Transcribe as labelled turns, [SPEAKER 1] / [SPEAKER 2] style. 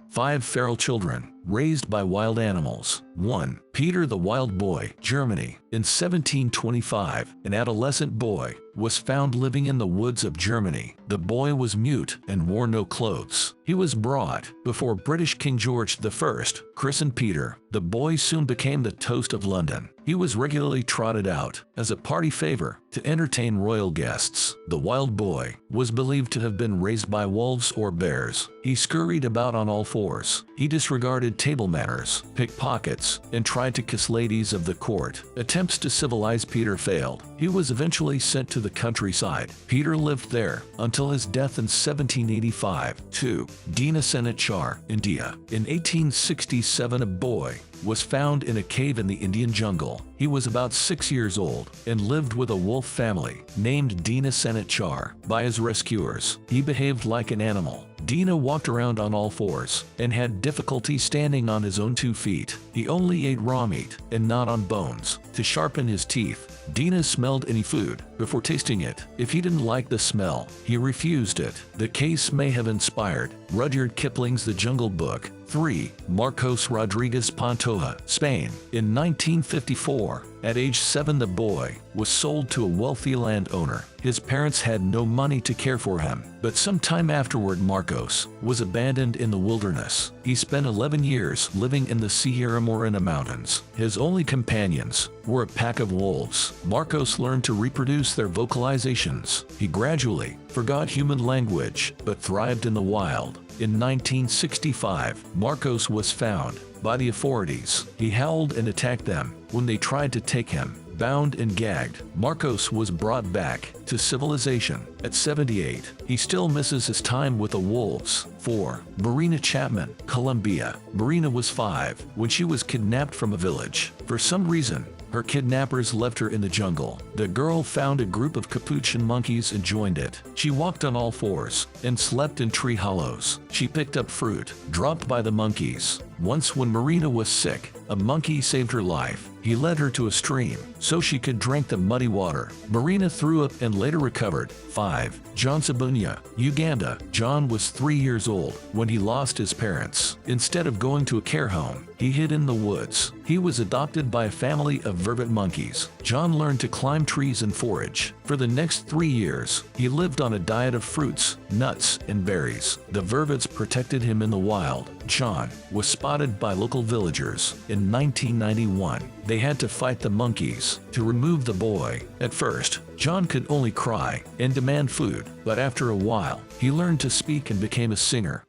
[SPEAKER 1] 5 feral children, raised by wild animals. 1. Peter the Wild Boy, Germany. In 1725, an adolescent boy was found living in the woods of Germany. The boy was mute and wore no clothes. He was brought before British King George I, christened Peter. The boy soon became the toast of London. He was regularly trotted out as a party favor to entertain royal guests. The wild boy was believed to have been raised by wolves or bears. He scurried about on all fours. He disregarded table manners, pickpockets, and tried to kiss ladies of the court. Attempts to civilize Peter failed. He was eventually sent to the countryside. Peter lived there until his death in 1785. 2. Dina Senachar, India. In 1867, a boy was found in a cave in the Indian jungle. He was about 6 years old and lived with a wolf family named Dina Senachar. By his rescuers, he behaved like an animal. Dina walked around on all fours and had difficulty standing on his own 2 feet. He only ate raw meat and not on bones. To sharpen his teeth, Dina smelled any food before tasting it. If he didn't like the smell, he refused it. The case may have inspired Rudyard Kipling's The Jungle Book. 3. Marcos Rodriguez Pantoja, Spain. In 1954, at age 7, the boy was sold to a wealthy landowner. His parents had no money to care for him, but sometime afterward Marcos was abandoned in the wilderness. He spent 11 years living in the Sierra Morena Mountains. His only companions were a pack of wolves. Marcos learned to reproduce their vocalizations. He gradually forgot human language, but thrived in the wild. In 1965, Marcos was found by the authorities. He howled and attacked them when they tried to take him. Bound and gagged, Marcos was brought back to civilization. At 78, he still misses his time with the wolves. 4. Marina Chapman, Colombia. Marina was 5 when she was kidnapped from a village. For some reason, her kidnappers left her in the jungle. The girl found a group of capuchin monkeys and joined it. She walked on all fours and slept in tree hollows. She picked up fruit dropped by the monkeys. Once when Marina was sick, a monkey saved her life. He led her to a stream so she could drink the muddy water. Marina threw up and later recovered. 5. John Sabunya, Uganda. John was 3 years old when he lost his parents. Instead of going to a care home, he hid in the woods. He was adopted by a family of vervet monkeys. John learned to climb trees and forage. For the next 3 years, he lived on a diet of fruits, nuts, and berries. The vervets protected him in the wild. John was spotted by local villagers. In 1991, they had to fight the monkeys to remove the boy. At first, John could only cry and demand food, but after a while, he learned to speak and became a singer.